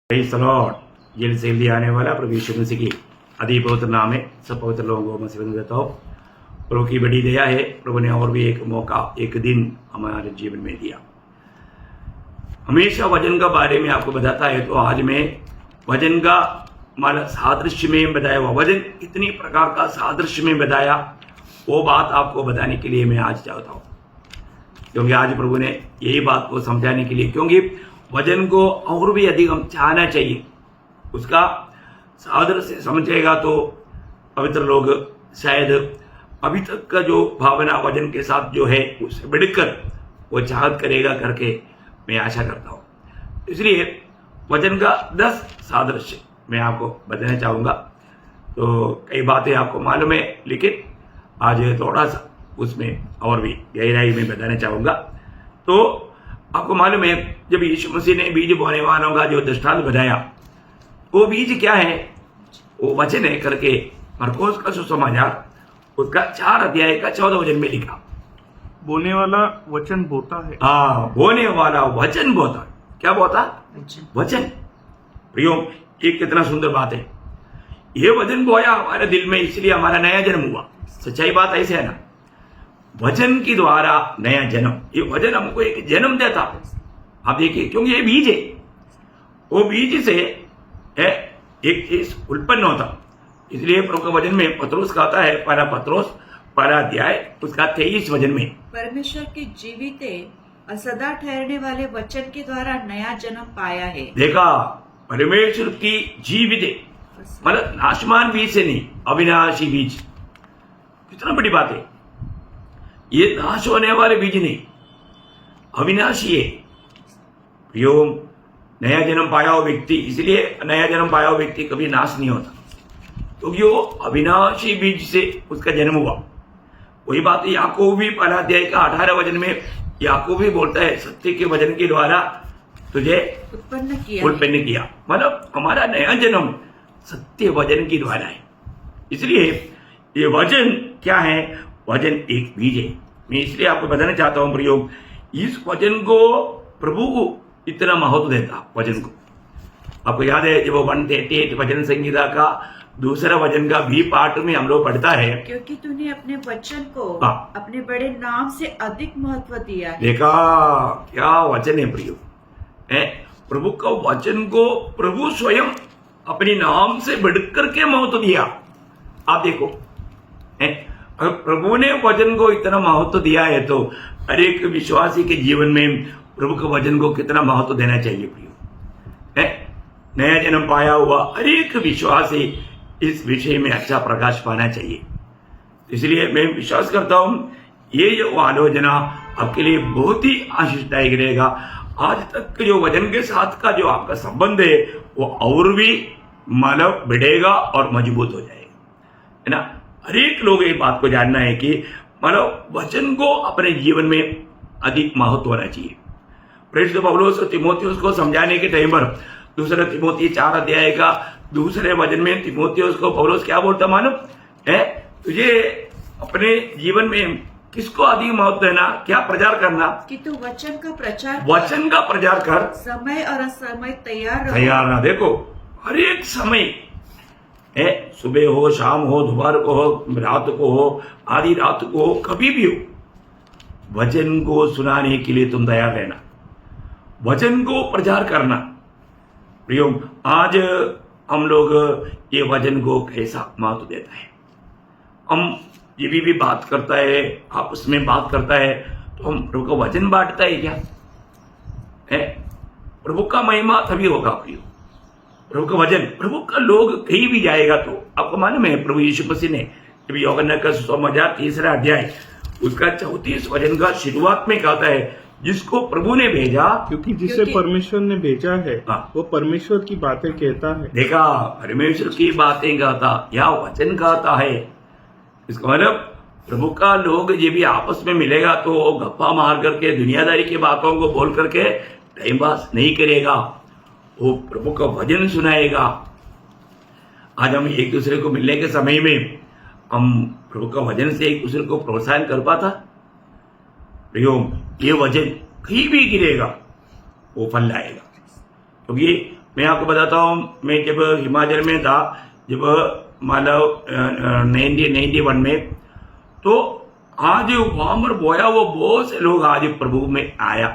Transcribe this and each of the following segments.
Praise the Lord. Jail से लिए आने वाला प्रभु यीशु मसीह की अति पवित्र नाम में सब पवित्र लोगों को मैं देता हूँ। प्रभु की बड़ी दया है, प्रभु ने और भी एक मौका, एक दिन हमारे जीवन में दिया। हमेशा वजन का बारे में आपको बताता है, तो आज मैं वजन का माना सादृश्य में बताया हुआ, वजन कितनी प्रकार का सादृश्य में बताया, वो बात आपको बताने के लिए मैं आज चाहता हूँ, क्योंकि आज प्रभु ने यही बात को समझाने के लिए, क्योंकि वजन को और भी अधिक हम चाहना चाहिए। उसका सादृश्य समझेगा तो पवित्र लोग शायद अभी तक का जो भावना वजन के साथ जो है उससे बढ़कर वो चाहत करेगा करके मैं आशा करता हूँ। इसलिए वजन का 10 सादृश्य मैं आपको बताना चाहूँगा। तो कई बातें आपको मालूम है, लेकिन आज थोड़ा सा उसमें और भी गहराई में बताना चाहूँगा। तो आपको मालूम है, जब यीशु मसीह ने बीज बोने वालों का जो दृष्टांत बताया, वो बीज क्या है, वो वचन है करके मरकोस का सुसमाचार उसका 4 अध्याय का 14 वचन में लिखा। बोने वाला वचन बोता है। हाँ, बोने वाला वचन बोता। क्या बोता? वचन। प्रियो, ये कितना सुंदर बात है। ये वचन बोया हमारे दिल में, इसलिए हमारा नया जन्म हुआ। सच्चाई बात ऐसे है ना, वचन के द्वारा नया जन्म। ये वचन हमको एक जन्म देता। आप देखिए, क्योंकि ये बीज है, वो बीज से है एक चीज उत्पन्न होता। इसलिए प्रभु का वचन में पत्रोस कहता है, पहला पत्रोस पहला अध्याय उसका 23 वचन में, परमेश्वर के जीवित और सदा ठहरने वाले वचन के द्वारा नया जन्म पाया है। देखा, परमेश्वर की जीवित, मतलब नाशमान बीज से नहीं, अविनाशी बीज। कितना बड़ी बात है। ये नाश होने वाले बीज नहीं, अविनाशी है। प्रियो, नया जन्म पाया हुआ व्यक्ति, इसलिए नया जन्म पाया हुआ व्यक्ति कभी नाश नहीं होता, क्योंकि वो अविनाशी बीज से उसका जन्म हुआ। वही बात याकूब भी पहला अध्याय का 18 वचन में याकूब भी बोलता है, सत्य के वचन के द्वारा तुझे उत्पन्न किया। मतलब हमारा नया जन्म सत्य वचन के द्वारा है। इसलिए ये वचन क्या है? वचन एक बीज है। मैं इसलिए आपको बताना चाहता हूं प्रयोग, इस वचन को प्रभु को इतना महत्व देता। वचन को आपको याद है, जब 138 वचन संहिता का दूसरा वचन का भी पाठ में हम लोग पढ़ता है, क्योंकि तूने अपने वचन को अपने बड़े नाम से अधिक महत्व दिया है। देखा क्या वचन है प्रियो, प्रभु का वचन को प्रभु स्वयं अपने नाम से बढ़कर के महत्व दिया। आप देखो, अगर प्रभु ने वचन को इतना महत्व दिया है, तो हर एक विश्वासी के जीवन में प्रभु के वचन को कितना महत्व देना चाहिए प्रियो। नया जन्म पाया हुआ हर एक विश्वासी इस विषय में अच्छा प्रकाश पाना चाहिए। इसलिए मैं विश्वास करता हूं, ये जो आलोचना आपके लिए बहुत ही आशीषदायक रहेगा। आज तक के जो वचन के साथ का जो आपका संबंध है, वो और भी मानव बढ़ेगा और मजबूत हो जाएगा, है ना। हर एक लोग ये बात को जानना है कि मानव वचन को अपने जीवन में अधिक महत्व होना चाहिए। प्रेरित पौलुस तीमुथियुस को समझाने के टाइम पर दूसरा तीमुथी 4 अध्याय का दूसरे वचन में तीमुथियुस को पौलुस क्या बोलता मालूम है? तुझे अपने जीवन में किसको अधिक महत्व देना, क्या प्रचार करना? कि तू वचन का प्रचार कर, समय और असमय तैयार रहो। देखो, हर एक समय है, सुबह हो, शाम हो, दोपहर को हो, रात को हो, आधी रात को हो, कभी भी हो, वचन को सुनाने के लिए तुम तैयार रहना, वचन को प्रचार करना। प्रियो, आज हम लोग ये वचन को कैसा महत्व देता है? हम ये भी बात करता है, आपस में बात करता है, तो हम प्रभु का वचन बांटता है क्या? प्रभु का महिमा तभी होगा प्रियो, प्रभु का वचन। प्रभु का लोग कहीं भी जाएगा तो आपको मालूम है, प्रभु यीशु मसीह ने जब यूहन्ना का सुसमाचार 3 अध्याय उसका 34 वचन का शुरुआत में कहता है, जिसको प्रभु ने भेजा, क्योंकि जिसे परमेश्वर ने भेजा है वो परमेश्वर की बातें कहता है। देखा, परमेश्वर की बातें कहता या वचन कहता है। इसका मतलब प्रभु का लोग ये भी आपस में मिलेगा तो गप्पा मार करके दुनियादारी की बातों को बोल करके टाइम पास नहीं करेगा, वो प्रभु का वचन सुनाएगा। आज हम एक दूसरे को मिलने के समय में हम प्रभु का वचन से एक दूसरे को प्रोत्साहन कर पाता? प्रियो, ये वचन कहीं भी गिरेगा वो फल लाएगा, क्योंकि मैं आपको बताता हूँ, मैं जब हिमाचल में था, जब मतलब 1991 में, तो आज वहां पर बोया वो बहुत से लोग आज प्रभु में आया।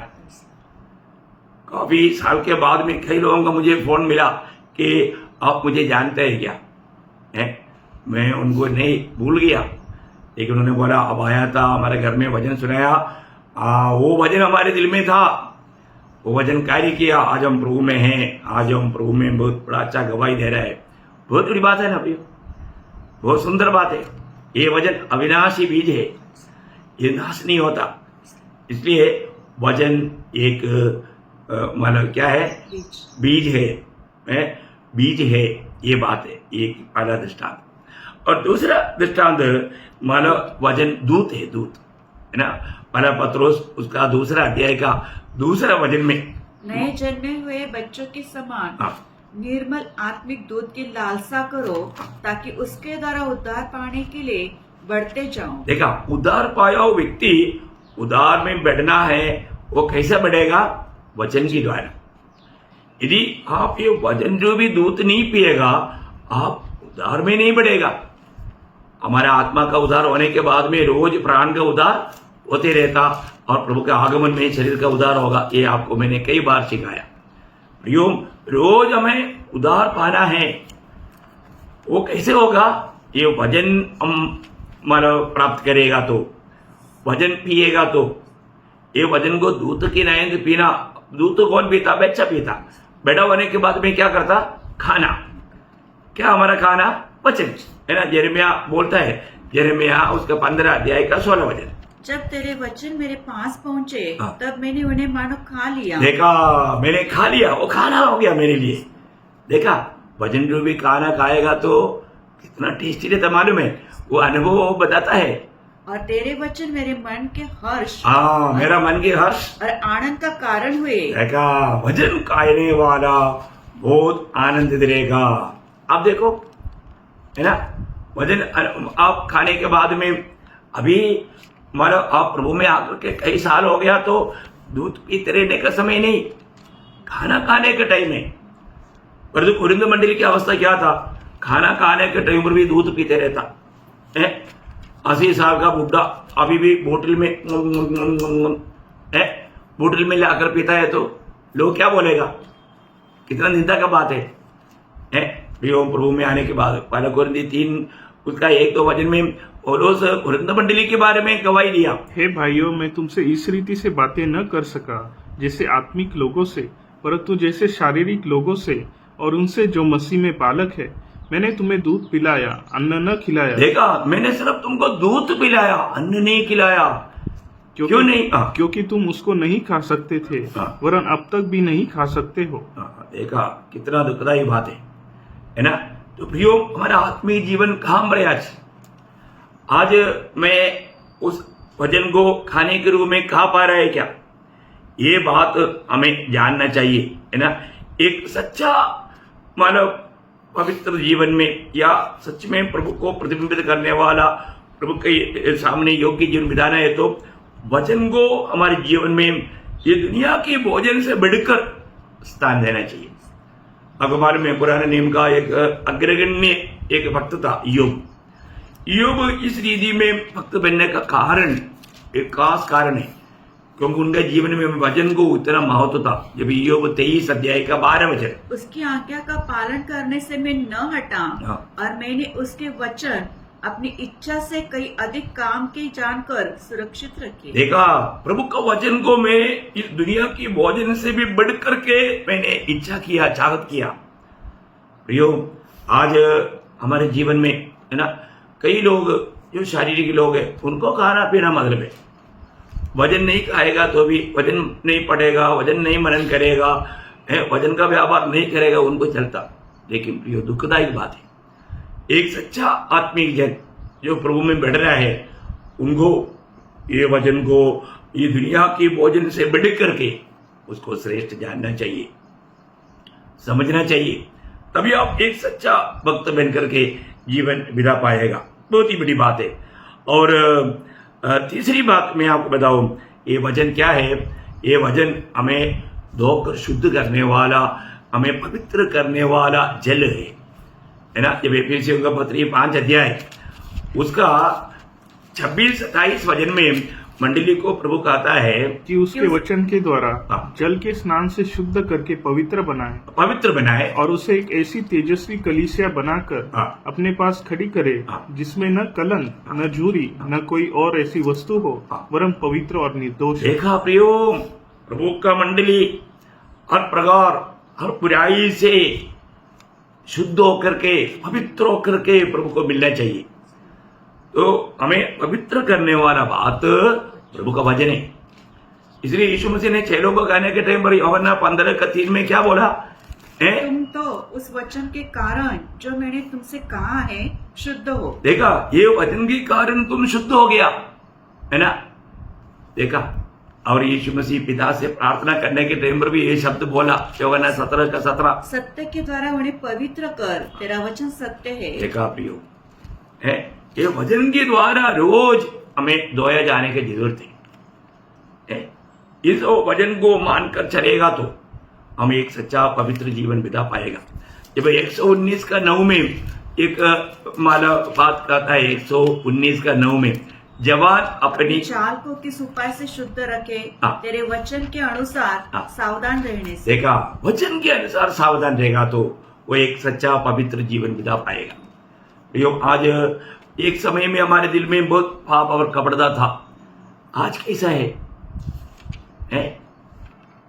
काफी साल के बाद में कई लोगों का मुझे फोन मिला कि आप मुझे जानते हैं क्या है। मैं उनको नहीं भूल गया, लेकिन उन्होंने बोला अब आया था, हमारे घर में भजन सुनाया, वो भजन हमारे दिल में था, वो वचन कार्य किया, आज हम प्रभु में हैं, आज हम प्रभु में बहुत बड़ा अच्छा गवाही दे रहा है। बहुत बड़ी बात है ना प्रियो, बहुत सुंदर बात है। ये वचन अविनाशी बीज है, ये नाश नहीं होता। इसलिए वचन एक मतलब क्या है, बीज है, बीज है, ये बात है। एक पहला दृष्टांत। और दूसरा दृष्टांत मानव वचन दूत है, दूत है ना। पहला पत्रोस उसका दूसरा अध्याय का दूसरा वचन में, नए जन्मे हुए बच्चों के समान निर्मल आत्मिक दूध की लालसा करो, ताकि उसके द्वारा उद्धार पाने के लिए बढ़ते जाओ। देखा, उद्धार पाया हुआ व्यक्ति उद्धार में बढ़ना है, वो कैसे बढ़ेगा? वचन की द्वारा। यदि आप ये वचन जो भी दूध नहीं पिएगा, आप उद्धार में नहीं बढ़ेगा। हमारा आत्मा का उद्धार होने के बाद में रोज प्राण का उद्धार होते रहता, और प्रभु के आगमन में शरीर का उद्धार होगा। ये आपको मैंने कई बार सिखाया। प्रियो, रोज हमें उद्धार पाना है। वो कैसे होगा? ये वचन हम मतलब प्राप्त करेगा तो, वचन पिएगा तो। ये वचन को दूध की नायंद पीना, दूध तो कौन पीता? बच्चा पीता। बेटा होने के बाद में क्या करता? खाना। क्या हमारा खाना? वचन है ना। यिर्मयाह बोलता है, यिर्मयाह उसका 15 अध्याय का 16 वचन, जब तेरे वचन मेरे पास पहुंचे, तब मैंने उन्हें मानो खा लिया। देखा, मैंने खा लिया, वो खाना हो गया मेरे लिए। देखा, वचन जो भी खाना खाएगा तो कितना टेस्टी रहता मालूम है, वो अनुभव वो बताता है। और तेरे वचन मेरे मन के हर्ष, मेरा मन के हर्ष और आनंद का कारण हुए। देखा, वचन खाने वाला बहुत आनंद देगा। आप देखो है ना, वचन आप खाने के बाद में, अभी मानो आप प्रभु में आकर के कई साल हो गया, तो दूध पीते रहने का समय नहीं, खाना खाने के टाइम में। पर तो कुरिन्थ मंडली की अवस्था क्या था? खाना खाने के टाइम पर भी दूध पीते रहता है। 80 साल का बुढ़ा अभी भी बोतल में है, बोतल में लाकर पीता है, तो लोग क्या बोलेगा? कितना निंदा का बात है। प्रभु में आने के बाद पहला कुरिन्थ 3 उसका 1-2 वचन में पौलुस कुरिन्थ मंडली के बारे में गवाही दिया। हे भाइयों, मैं तुमसे इस रीति से बातें न कर सका जैसे आत्मिक लोगों से, परंतु जैसे शारीरिक लोगों से, और उनसे जो मसीह में बालक है। मैंने तुम्हें दूध पिलाया, अन्न न खिलाया। देखा, मैंने सिर्फ तुमको दूध पिलाया, अन्न नहीं खिलाया। क्यों नहीं? क्योंकि तुम उसको नहीं खा सकते थे, वरन अब तक भी नहीं खा सकते हो। देखा, कितना दुखदायी बात है ना। तो प्रियो, हमारा आत्मीय जीवन कहाँ पर है आज मैं उस वचन को खाने के रूप में खा पा रहा है क्या? ये बात हमें जानना चाहिए, है ना। एक सच्चा मानव पवित्र जीवन में, या सच में प्रभु को प्रतिबिंबित करने वाला, प्रभु के सामने योग्य जीवन बिताना है, तो वचन को हमारे जीवन में ये दुनिया के भोजन से बढ़कर स्थान देना चाहिए। अखबार में पुराने नियम का एक अग्रगण्य एक भक्त था, योग। इस रीति में भक्त बनने का कारण, एक खास कारण है, क्योंकि उनके जीवन में वचन को इतना महत्व था। जब योग 23 अध्याय का 12 वचन, उसकी आज्ञा का पालन करने से मैं न हटा, और मैंने उसके वचन अपनी इच्छा से कई अधिक काम के जानकर सुरक्षित रखे। देखा, प्रभु का वचन को मैं इस दुनिया की भोजन से भी बढ़ करके मैंने इच्छा किया, चाहत किया। प्रियो, आज हमारे जीवन में है ना, कई लोग जो शारीरिक लोग हैं, उनको खाना पीना मतलब है। वजन नहीं खाएगा तो भी, वजन नहीं पड़ेगा, वजन नहीं मनन करेगा, वजन का व्यापार नहीं करेगा, उनको चलता। लेकिन प्रियो, दुखदायी बात है, एक सच्चा आत्मिक जन जो प्रभु में बढ़ रहा है, उनको ये वचन को, ये दुनिया के भोजन से बढ़ करके उसको श्रेष्ठ जानना चाहिए, समझना चाहिए। तभी आप एक सच्चा भक्त बन करके जीवन बिता पाएगा। बहुत ही बड़ी बात है। और तीसरी बात मैं आपको बताऊं, ये वचन क्या है? ये वचन हमें धोकर शुद्ध करने वाला, हमें पवित्र करने वाला जल है ना। जब एफिसियों का पत्री 5 अध्याय उसका 26-28 वचन में मंडली को प्रभु कहता है कि उसके वचन के द्वारा हाँ। जल के स्नान से शुद्ध करके पवित्र बनाए और और उसे एक ऐसी तेजस्वी कलीसिया बनाकर हाँ। अपने पास खड़ी करे हाँ। जिसमें न कलंक न झूरी न कोई और ऐसी वस्तु हो हाँ। वरन पवित्र और निर्दोष। देखा प्रियो, प्रभु का मंडली हर प्रकार हर बुराई से शुद्ध होकर के पवित्र होकर के प्रभु को मिलना चाहिए। तो हमें पवित्र करने वाला बात प्रभु का वचन है। इसलिए यीशु मसीह ने चेलों को कहने के टाइम पर यूहन्ना 15:3 में क्या बोला है? तुम तो उस वचन के कारण जो मैंने तुमसे कहा है शुद्ध हो। देखा, ये वचन के कारण तुम शुद्ध हो गया है ना। देखा, और यीशु मसीह पिता से प्रार्थना करने के टाइम पर भी ये शब्द बोला, यूहन्ना 17:17, सत्य के द्वारा उन्हें पवित्र कर, तेरा वचन सत्य है। देखा प्रियो, है ये वचन के द्वारा रोज हमें धोया जाने की जरूरत है। इस वचन को मानकर चलेगा तो हम एक सच्चा पवित्र जीवन बिता पाएगा। जब 119:9 में एक माला बात कहता है, 119:9 में जवान अपनी चाल को किस उपाय से शुद्ध रखे, हाँ। तेरे वचन के अनुसार हाँ। सावधान रहने से। देखा, वचन के अनुसार सावधान रहेगा तो वो एक सच्चा पवित्र जीवन बिता पाएगा। प्रियो, आज एक समय में हमारे दिल में बहुत पाप और कपड़ता था, आज कैसा है?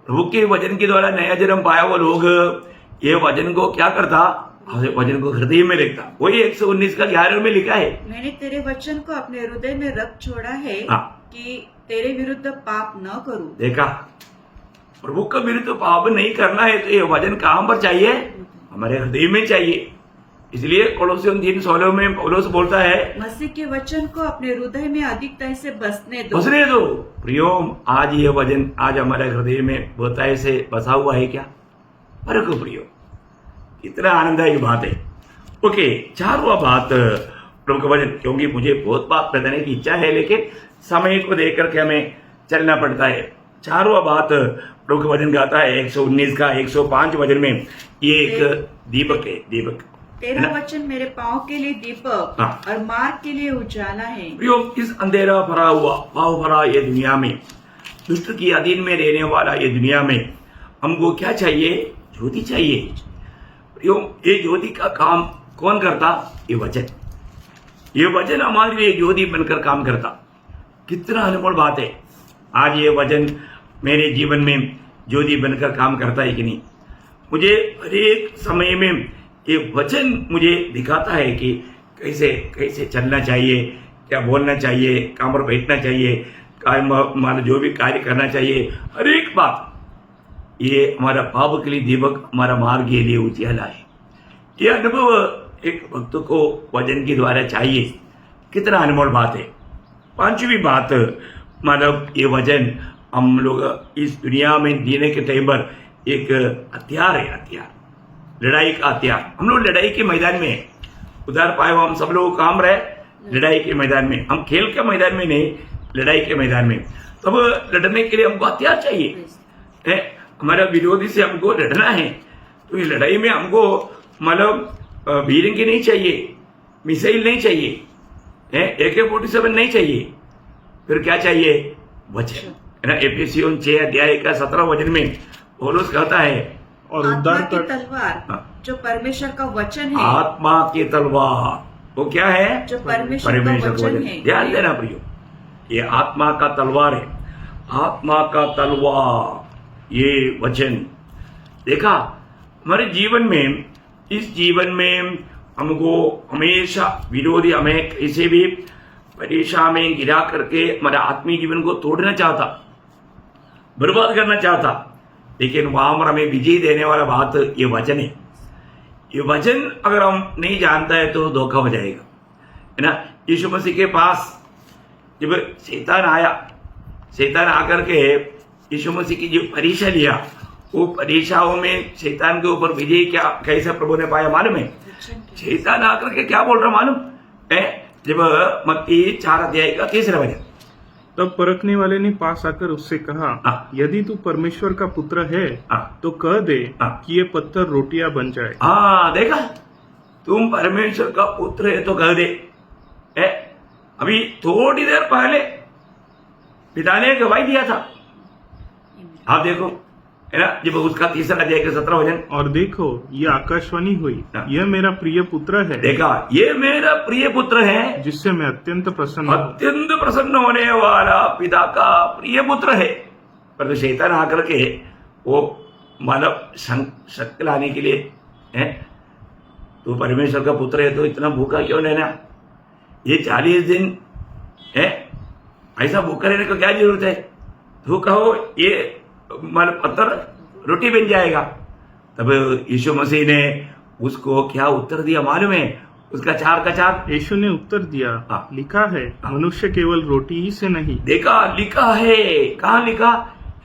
प्रभु के वचन के द्वारा नया जन्म पाया वो लोग ये वचन को क्या करता, वचन को हृदय में रखता। वही 119:11 में लिखा है, मैंने तेरे वचन को अपने हृदय में रख छोड़ा है हाँ। कि तेरे विरुद्ध पाप न करूं। देखा, प्रभु का विरुद्ध पाप नहीं करना है तो ये वचन कहां पर चाहिए? हमारे हृदय में चाहिए। इसलिए कोलोसियों 3:16 में पौलुस बोलता है, मसीह के वचन को अपने हृदय में अधिकता से बसने दो। प्रियो, आज ये वचन आज हमारे हृदय में बहुताय से बसा हुआ है क्या? अरे को प्रियो, इतना आनंददायक बात है। ओके, 4वां बात प्रभु का वचन, क्योंकि मुझे बहुत बात बताने की इच्छा है लेकिन समय को देख करके हमें चलना पड़ता है। 4वां बात प्रभु का वचन गाता है 119:105 वचन में, ये एक दीपक है। दीपक, तेरा वचन मेरे पाँव के लिए दीपक हाँ। और मार्ग के लिए उजाला है। प्रियो, इस अंधेरा भरा हुआ पाव भरा ये दुनिया में, दुष्ट की अधीन में रहने वाला ये दुनिया में हमको क्या चाहिए? ज्योति चाहिए। प्रियो, ये ज्योति का काम कौन करता? ये वचन। ये वचन हमारे लिए ज्योति बनकर काम करता। कितना अनमोल बात है। आज ये वचन मेरे जीवन में ज्योति बनकर काम करता है कि नहीं? मुझे हर एक समय में ये वचन मुझे दिखाता है कि कैसे कैसे चलना चाहिए, क्या बोलना चाहिए, कहाँ पर बैठना चाहिए, मान जो भी कार्य करना चाहिए, हर एक बात। ये हमारा पाप के लिए दीपक, हमारा मार्ग के लिए उजियाला है। ये अनुभव एक भक्त को वचन के द्वारा चाहिए। कितना अनमोल बात है। 5वीं बात, मतलब ये वचन हम लोग इस दुनिया में जीने के टाइम पर एक हथियार है। हथियार, लड़ाई का हथियार। हम लोग लड़ाई के मैदान में है। उधार पाए हम सब लोग काम रहे लड़ाई के मैदान में। हम खेल के मैदान में नहीं, लड़ाई के मैदान में। तब लड़ने के लिए हमको हथियार चाहिए। हमारा विरोधी से हमको लड़ना है तो ये लड़ाई में हमको मतलब बीरंगी नहीं चाहिए, मिसाइल नहीं चाहिए, AK-47 नहीं चाहिए। फिर क्या चाहिए? वचन, है ना। एफिसियों 6:17 वचन में पौलुस कहता है, और उद्धार की तलवार जो परमेश्वर का वचन है। आत्मा की तलवार वो क्या है? जो परमेश्वर का वचन है। ध्यान देना प्रियो, ये आत्मा का तलवार है। आत्मा का तलवार ये वचन। देखा, हमारे जीवन में, इस जीवन में हमको हमेशा विरोधी हमें किसी भी परीक्षा में गिरा करके हमारे आत्मीय जीवन को तोड़ना चाहता, बर्बाद करना चाहता, लेकिन वहां पर हमें विजय देने वाला बात ये वचन है। ये वचन अगर हम नहीं जानता है तो धोखा हो जाएगा, है ना। यीशु मसीह के पास जब शैतान आया, शैतान आकर के यीशु मसीह की जो परीक्षा लिया, वो परीक्षाओं में शैतान के ऊपर विजय क्या कैसे प्रभु ने पाया मालूम है? शैतान आकर के क्या बोल रहा मालूम है? जब मत्ती 4:3 वचन, तब परखने वाले ने पास आकर उससे कहा, हाँ। यदि तू परमेश्वर का पुत्र है हाँ। तो कह दे हाँ। कि ये पत्थर रोटियां बन जाए। हाँ, देखा, तुम परमेश्वर का पुत्र है तो कह दे। अभी थोड़ी देर पहले पिता ने गवाही दिया था। आप देखो, है ना, जब उसका तीसरा अध्याय के 17 वचन, और देखो ये आकाशवाणी हुई, हाँ। यह मेरा प्रिय पुत्र है, देखा, ये मेरा प्रिय पुत्र है, जिससे मैं अत्यंत प्रसन्न हूँ। अत्यंत प्रसन्न होने वाला पिता का प्रिय पुत्र है। पर तो शैतान आकर के वो मानव शक लाने के लिए है, तो परमेश्वर का पुत्र है तो इतना भूखा क्यों रहना, ये 40 दिन है ऐसा भूखा रहने को क्या जरूरत है, तो कहो ये मानव पत्थर रोटी बन जाएगा। तब यीशु मसीह ने उसको क्या उत्तर दिया मालूम है? उसका 4 का 4, यीशु ने उत्तर दिया, हाँ। लिखा है, हाँ। मनुष्य केवल रोटी ही से नहीं। देखा, लिखा है, कहाँ लिखा?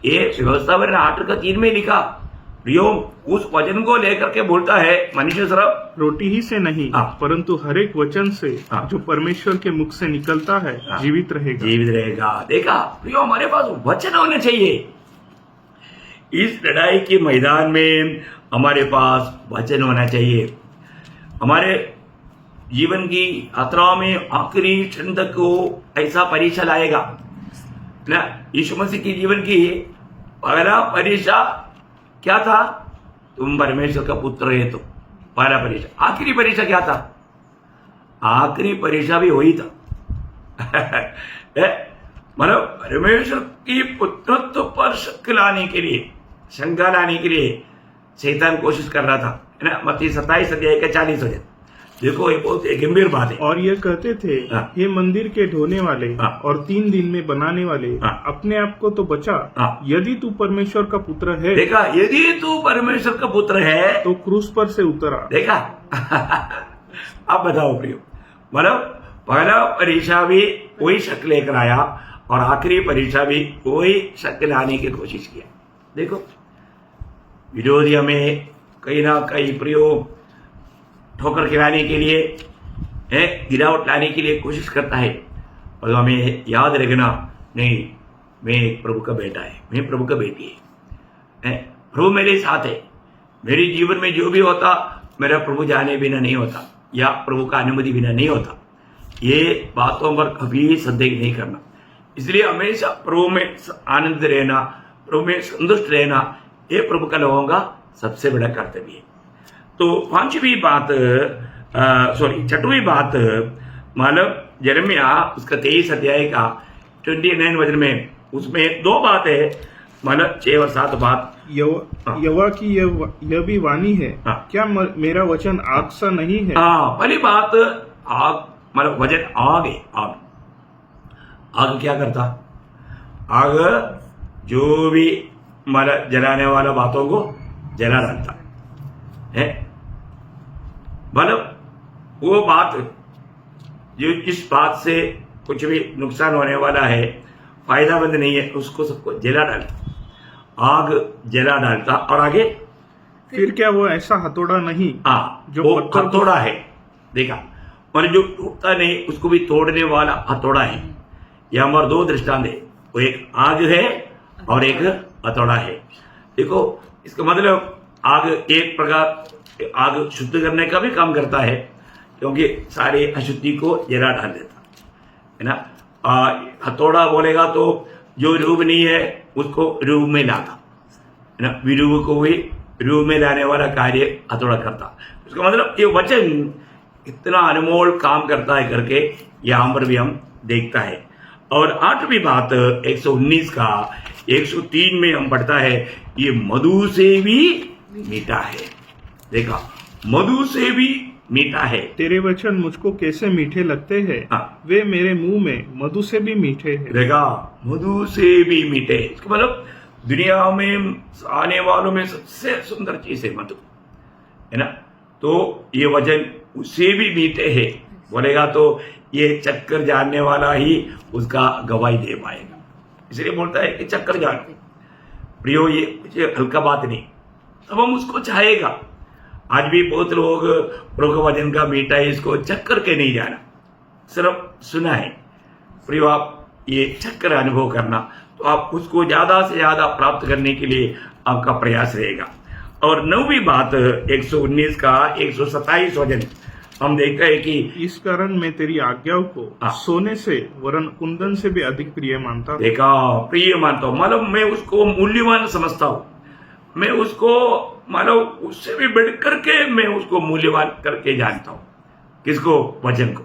ये व्यवस्था में 8 का 3 में लिखा। प्रियो, उस वचन को लेकर के बोलता है मनुष्य सिर्फ रोटी ही से नहीं, हाँ। परंतु हर एक वचन से हाँ। जो परमेश्वर के मुख से निकलता है हाँ। जीवित रहेगा। जीवित रहेगा। देखा प्रियो, हमारे पास वचन होने चाहिए। इस लड़ाई के मैदान में हमारे पास वचन होना चाहिए। हमारे जीवन की यात्रा में आखिरी क्षण तक को ऐसा परीक्षा लाएगा ना। यीशु मसीह की जीवन की पहला परीक्षा क्या था? तुम परमेश्वर का पुत्र है तो पहला परीक्षा। आखिरी परीक्षा क्या था? आखिरी परीक्षा भी वही था। मतलब परमेश्वर की पुत्रत्व पर शक लाने के लिए, शंका लाने के लिए शैतान कोशिश कर रहा था, है ना। मत्ती 27 अध्याय का 40 वचन देखो, ये बहुत एक गंभीर बात है। और ये कहते थे, हाँ। हे मंदिर के ढोने वाले हाँ। और 3 दिन में बनाने वाले, हाँ। अपने आप को तो बचा। हाँ। यदि तू परमेश्वर का पुत्र है देखा, यदि तू परमेश्वर का पुत्र है तो क्रूस पर से उतरा। देखा। अब बताओ प्रियो, मतलब पहला परीक्षा भी वही शक लेकर आया और आखिरी परीक्षा भी वही शक लाने की कोशिश किया। देखो, विरोधी हमें कहीं ना कहीं प्रियो ठोकर खिलाने के लिए, है, गिरावट लाने के लिए कोशिश करता है। और हमें याद रखना, नहीं, मैं प्रभु का बेटा है, मैं प्रभु का बेटी है, प्रभु मेरे साथ है। मेरे जीवन में जो भी होता मेरा प्रभु जाने बिना नहीं होता, या प्रभु का अनुमति बिना नहीं होता। ये बातों पर कभी संदेह नहीं करना। इसलिए हमेशा प्रभु में आनंद रहना, प्रभु में संतुष्ट रहना, ये प्रभु का लोगों का सबसे बड़ा कर्तव्य है। तो 5वीं बात, छठवीं बात, मतलब यिर्मयाह उसका 23 अध्याय का 29 वचन में, उसमें 2 बात है, मतलब 6 और 7 बात। हाँ। यवा की यह भी वाणी है, हाँ। क्या मेरा वचन आग सा नहीं है? हाँ, पहली बात, आग मतलब वचन आग है। आग क्या करता? आग जो भी मतलब जलाने वाला बातों को जला डालता है। मतलब वो बात जो जिस बात से कुछ भी नुकसान होने वाला है, फायदामंद नहीं है, उसको सबको जला डालता। आग जला डालता। और आगे फिर क्या वो ऐसा हथौड़ा नहीं जो वो हथौड़ा है, देखा, और जो टूटता नहीं उसको भी तोड़ने वाला हथौड़ा है। यह हमारे 2 दृष्टांत है, वो एक आग है और एक हथौड़ा है। देखो, इसका मतलब आग एक प्रकार आग शुद्ध करने का भी काम करता है, क्योंकि सारे अशुद्धि को जला डाल देता है ना। हथौड़ा बोलेगा तो जो रूप नहीं है उसको रूप में लाता है ना, विरूप को भी रूप में लाने वाला कार्य हथौड़ा करता। उसका मतलब ये वचन इतना अनमोल काम करता है करके यहाँ पर भी हम देखता है। और 8वीं बात 119 का 103 में हम पढ़ता है, ये मधु से भी मीठा है। देखा, मधु से भी मीठा है। तेरे वचन मुझको कैसे मीठे लगते हैं, हाँ। वे मेरे मुंह में मधु से भी मीठे हैं। देखा, मधु से भी मीठे। इसका मतलब दुनिया में आने वालों में सबसे सुंदर चीज है मधु, है ना। तो ये वचन उससे भी मीठे है बोलेगा तो ये चक्कर जानने वाला ही उसका गवाही दे पाएगा। इसलिए बोलता है कि चक्कर जान प्रियो, ये हल्का बात नहीं, तब हम उसको चाहेगा। आज भी बहुत लोग प्रभु का वचन का मीठा है इसको चक्कर के नहीं जाना, सिर्फ सुना है। प्रियो, आप ये चक्र अनुभव करना, तो आप उसको ज्यादा से ज्यादा प्राप्त करने के लिए आपका प्रयास रहेगा। और 9वीं बात 119 का 127 वचन हम देखते हैं कि इस कारण मैं तेरी आज्ञाओं को हाँ। सोने से वरन कुंदन से भी अधिक प्रिय मानता हूं। देखा, प्रिय मानता हूं, मतलब मैं उसको मूल्यवान समझता हूं, मैं उसको मतलब उससे भी बढ़ करके मैं उसको मूल्यवान करके जानता हूं। किसको? वचन को।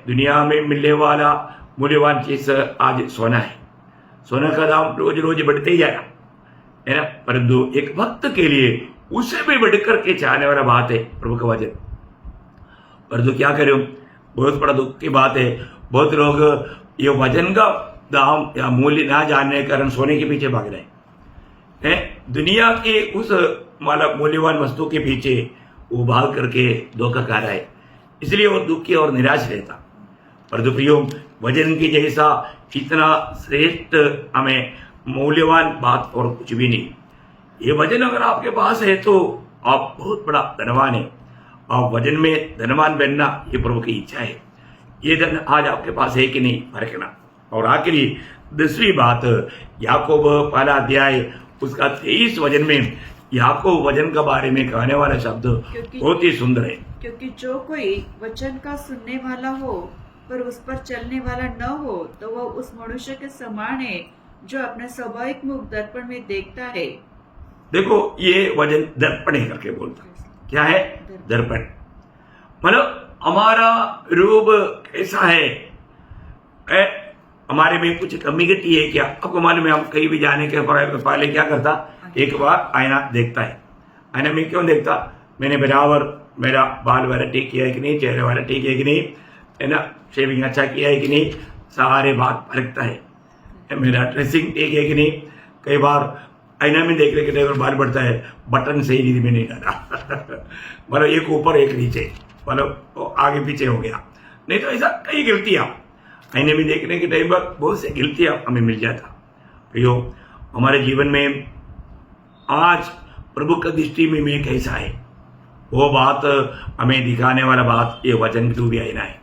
दुनिया में मिलने वाला मूल्यवान चीज आज सोना है, सोना का दाम रोज रोज बढ़ते ही जा रहा है ना, परंतु एक भक्त के लिए उसे भी बढ़ करके चाहने वाला बात है प्रभु का वचन। परंतु क्या करें, बहुत बड़ा दुख की बात है, बहुत लोग ये वचन का दाम या मूल्य ना जानने के कारण सोने के पीछे भाग रहे हैं। दुनिया के उस मतलब मूल्यवान वस्तु के पीछे वो भाग करके धोखा खा रहा है, इसलिए वो दुखी और निराश रहता। परंतु प्रियो, वचन की जैसा इतना श्रेष्ठ हमें मूल्यवान बात और कुछ भी नहीं। ये वचन अगर आपके पास है तो आप बहुत बड़ा धनवान है। आप वचन में धनवान बनना ये प्रभु की इच्छा है। ये धन आज आपके पास है कि नहीं, परखना। और आखिरी 10वीं बात, याकूब पहला अध्याय उसका 23 वचन में याकूब वचन के बारे में कहने वाला शब्द बहुत ही सुंदर है। क्योंकि जो कोई वचन का सुनने वाला हो पर उस पर चलने वाला न हो तो वह उस मनुष्य के समान है जो अपने स्वाभाविक मुख दर्पण में देखता है। देखो, ये वचन दर्पण है करके बोलता। क्या है? दर्पण। मतलब हमारा रूप कैसा है, हमारे में कुछ कमी गति है क्या? आपको मालूम है, हम कहीं भी जाने के पहले क्या करता, एक बार आईना देखता है। आईना में क्यों देखता? मैंने बराबर मेरा बाल वाला ठीक किया है कि नहीं, चेहरे वाला ठीक है कि नहीं, है ना, शेविंग अच्छा किया है कि नहीं, सारे बात परखता है। मेरा ड्रेसिंग ठीक है कि नहीं। कई बार आईना में देखने के टाइम बाल बढ़ता है, बटन सही रीति में नहीं डाला मतलब एक ऊपर एक नीचे, मतलब आगे पीछे हो गया। नहीं तो ऐसा कई गलतियां आईने में देखने के टाइम पर बहुत सी गलतियां हमें मिल जाता। प्रियो, हमारे जीवन में आज प्रभु का दृष्टि में मैं कैसा है, वो बात हमें दिखाने वाला बात ये वचन की भी आईना है।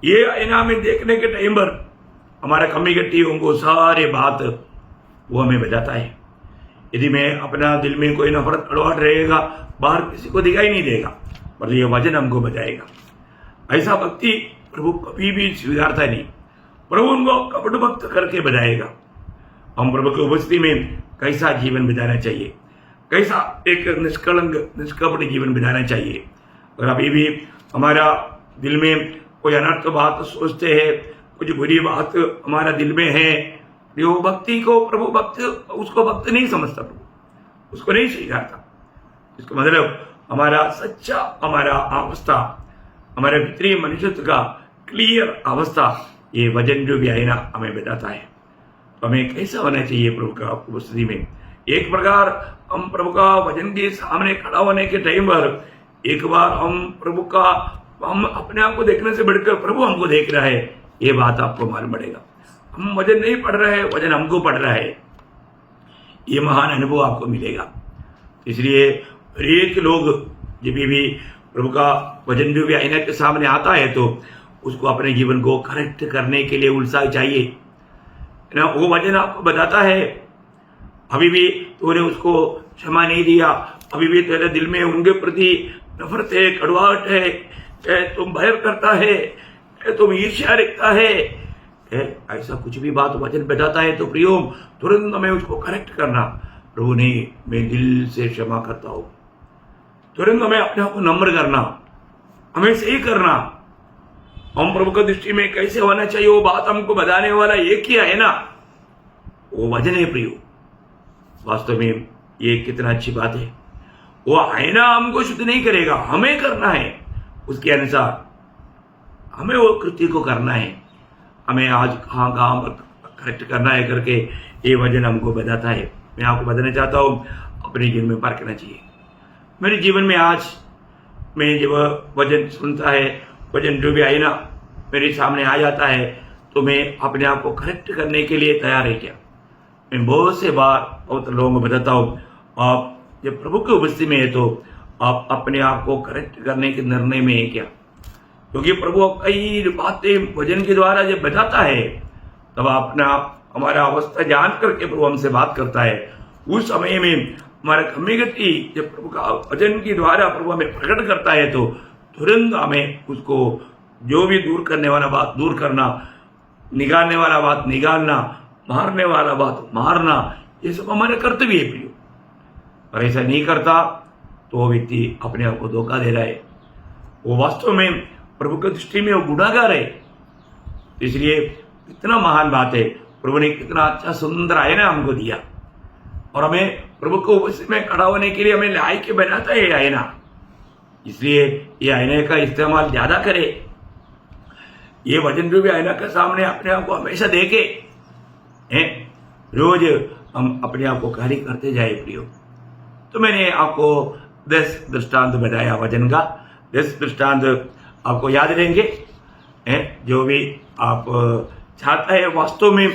ये आईना में देखने के टाइम पर हमारा कमी गट्टी उनको सारे बात वो हमें बताता है। यदि मैं अपना दिल में कोई नफरत अड़वाट रहेगा, बाहर किसी को दिखाई नहीं देगा, पर ये वचन हमको बताएगा। ऐसा भक्ति प्रभु कभी भी स्वीकारता नहीं। प्रभु उनको कपट भक्त करके बताएगा। हम प्रभु की उपस्थिति में कैसा जीवन बिताना चाहिए, कैसा एक निष्कलंक निष्कपट जीवन बिताना चाहिए। और अभी भी हमारा दिल में कोई अनर्थ बात सोचते हैं, कुछ बुरी बात हमारा दिल में है, जो भक्ति को प्रभु भक्त उसको भक्त नहीं समझता, प्रभु उसको नहीं स्वीकारता। इसका मतलब हमारा सच्चा हमारा अवस्था, हमारे भीतरी मनुष्यत्व का क्लियर अवस्था ये वचन जो भी आईना हमें बताता है। तो हमें कैसा होना चाहिए प्रभु का उपस्थिति में। एक प्रकार हम प्रभु का वचन के सामने खड़ा होने के टाइम पर एक बार हम अपने आप को देखने से बढ़कर प्रभु हमको देख रहा है, ये बात आपको मालूम पड़ेगा। हम वचन नहीं पढ़ रहे हैं, वचन हमको पढ़ रहा है, ये महान अनुभव आपको मिलेगा। इसलिए एक लोग जब भी प्रभु का वचन जो भी आईना के सामने आता है तो उसको अपने जीवन को करेक्ट करने के लिए उत्साह चाहिए ना। वो वचन आपको बताता है, अभी भी तूने उसको क्षमा नहीं दिया, अभी भी तेरे दिल में उनके प्रति नफरत है, कड़वाहट है, तुम भय करता है, तुम ईर्ष्या रखता है, ऐसा कुछ भी बात वचन बताता है तो प्रियो तुरंत हमें उसको करेक्ट करना। प्रभु नहीं, मैं दिल से क्षमा करता हूं। तुरंत हमें अपने आप को नम्र करना, हमें सही करना। हम प्रभु की दृष्टि में कैसे होना चाहिए वो बात हमको बताने वाला एक ही है ना, वो वचन है प्रियो। वास्तव में ये कितना अच्छी बात है। वो आईना हमको शुद्ध नहीं करेगा, हमें करना है उसके अनुसार, हमें वो कृत्य को करना है। हमें आज कहाँ करेक्ट करना है करके ये वचन हमको बताता है। मैं आपको बताना चाहता हूँ, अपने जीवन में पार करना चाहिए। मेरे जीवन में आज मैं जब वचन सुनता है, वचन जो भी आईना मेरे सामने आ जाता है तो मैं अपने आप को करेक्ट करने के लिए तैयार है क्या? मैं बहुत से बार बहुत लोगों को बताता हूँ, आप जब प्रभु की उपस्थिति में है तो आप अपने आप को करेक्ट करने के निर्णय में है क्या? क्योंकि प्रभु कई बातें वचन के द्वारा जब बताता है तब अपना हमारा अवस्था जान करके प्रभु हमसे बात करता है। उस समय में हमारा कम्युनिटी जब प्रभु का वचन के द्वारा प्रभु हमें प्रकट करता है तो तुरंत हमें उसको जो भी दूर करने वाला बात दूर करना, निकालने वाला बात निकालना, मारने वाला बात मारना, ये सब हमारे कर्तव्य है प्रियो। और ऐसा नहीं करता तो वो व्यक्ति अपने आप को धोखा दे रहा है, वो वास्तव में प्रभु की दृष्टि में वो गुनाहगार है। इसलिए इतना महान बात है, प्रभु ने कितना अच्छा सुंदर आईना हमको दिया और हमें प्रभु को उसमें खड़ा होने के लिए हमें लायक के बनाता है आईना। इसलिए ये आईने का इस्तेमाल ज्यादा करे। ये वचन जो भी आईना के सामने अपने आप को हमेशा देखे हैं, रोज हम अपने आप को कार्य करते जाए प्रियो। तो मैंने आपको 10 दृष्टांत बताया वचन का। 10 दृष्टांत आपको याद रहेंगे हैं, जो भी आप चाहता है वास्तव में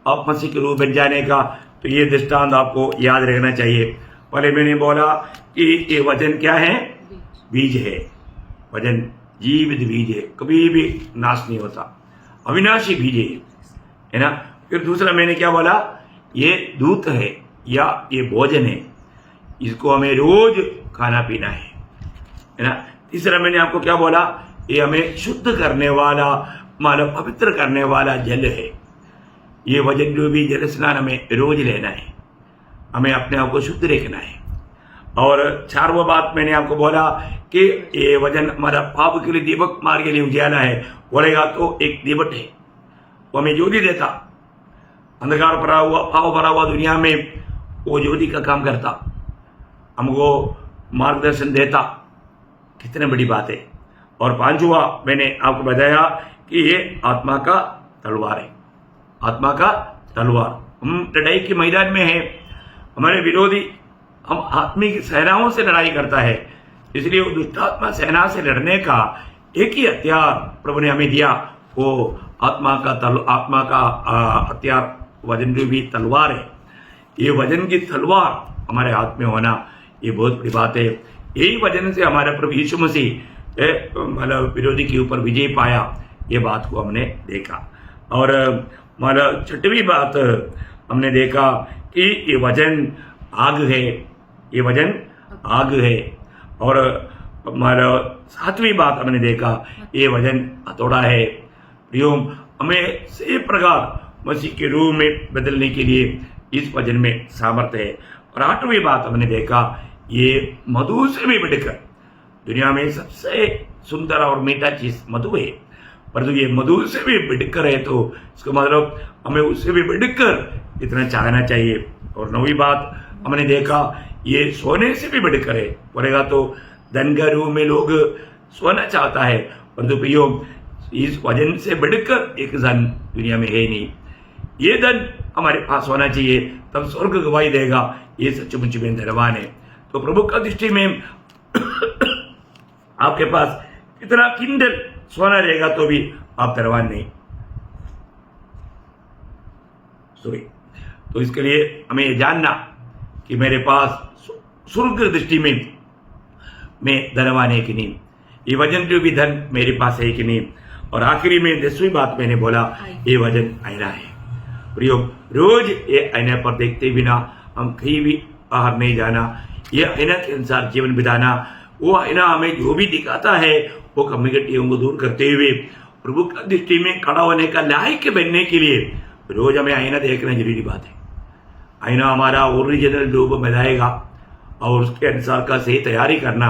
आप मसीह के रूप बन जाने का, तो ये दृष्टांत आपको याद रखना चाहिए। पहले मैंने बोला कि ये वचन क्या है, बीज है। वचन जीवित बीज है, कभी भी नाश नहीं होता, अविनाशी बीज है ना। फिर दूसरा मैंने क्या बोला, ये दूत है या ये भोजन है, इसको हमें रोज खाना पीना है ना। तीसरा मैंने आपको क्या बोला, ये हमें शुद्ध करने वाला, मानव पवित्र करने वाला जल है। ये वचन जो भी जल स्नान हमें रोज लेना है, हमें अपने आप को शुद्ध रखना है। और 4वां बात मैंने आपको बोला कि ये वचन हमारा पाप के लिए दीपक, मार्ग के लिए उजाला है। बोलेगा तो एक दीपक है, वो हमें ज्योति देता। अंधकार भरा हुआ, पाप भरा हुआ दुनिया में वो ज्योति का काम करता, हमको मार्गदर्शन देता। कितने बड़ी बात है। और 5वां मैंने आपको बताया कि ये आत्मा का तलवार है, आत्मा का तलवार। हम लड़ाई के मैदान में हैं, हमारे विरोधी हम आत्मिक सेनाओं से लड़ाई करता है, इसलिए वो दुष्टात्मा सेना से लड़ने का एक ही हथियार प्रभु ने हमें दिया, वो आत्मा का हथियार वचन जो भी तलवार है। ये वचन की तलवार हमारे हाथ में होना ये बहुत बड़ी बात है। यही वचन से हमारा प्रभु यीशु मसीह मतलब विरोधी के ऊपर विजय पाया, ये बात को हमने देखा। और मतलब 6वीं बात हमने देखा कि ये वचन आग है, ये वचन आग है। और हमारा 7वीं बात हमने देखा, ये वचन हथौड़ा है। प्रियो, हमें सही प्रकार मसीह के रूप में बदलने के लिए इस वचन में सामर्थ्य है। और 8वीं बात हमने देखा, ये मधु से भी बढ़कर, दुनिया में सबसे सुंदर और मीठा चीज मधु है, परंतु ये मधु से भी बढ़कर है, तो इसका मतलब हमें उससे भी बढ़कर इतना चाहना चाहिए। और 9वीं बात हमने देखा, ये सोने से भी बढ़कर है। बोलेगा तो धन के रूप में लोग सोना चाहता है, परंतु प्रियो इस वजन से बढ़कर एक धन दुनिया में है नहीं। ये धन हमारे पास होना चाहिए, तब स्वर्ग गवाही देगा ये सचमुच में धनवान है। तो प्रभु का दृष्टि में आपके पास कितना किंडल सोना रहेगा तो भी आप धनवान नहीं। सॉरी, तो इसके लिए हमें ये जानना कि मेरे पास स्वर्ग दृष्टि में मैं धनवान है कि नहीं, ये वजन जो भी धन मेरे पास है कि नहीं। और आखिरी में 10वीं बात मैंने बोला, ये वजन आईना है। प्रियो, रोज ये आईने पर देखते बिना हम कहीं भी बाहर नहीं जाना, ये आईना के अनुसार जीवन बिताना। वो आईना हमें जो भी दिखाता है वो कम्युनिटियों को दूर करते हुए प्रभु का दृष्टि में खड़ा होने का लायक बनने के लिए रोज हमें आईना देखना जरूरी बात है। आईना हमारा ओरिजिनल रूप बनाएगा और उसके अनुसार का सही तैयारी करना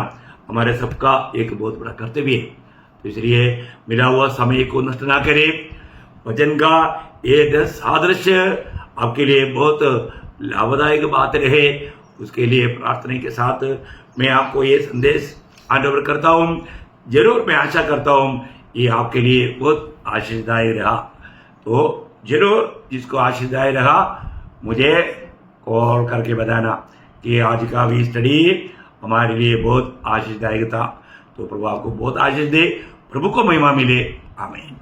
हमारे सबका एक बहुत बड़ा कर्तव्य है। तो इसलिए मिला हुआ समय को नष्ट ना करें। वचन का ये 10 सादृश्य आपके लिए बहुत लाभदायक बात रहे, उसके लिए प्रार्थना के साथ मैं आपको ये संदेश हैंड ओवर करता हूँ। जरूर मैं आशा करता हूँ ये आपके लिए बहुत आशीषदायक रहा। तो जरूर जिसको आशीषदायक रहा मुझे कॉल करके बताना कि आज का भी स्टडी हमारे लिए बहुत आशीषदायक था। तो प्रभु आपको बहुत आशीष दे, प्रभु को महिमा मिले। आमीन।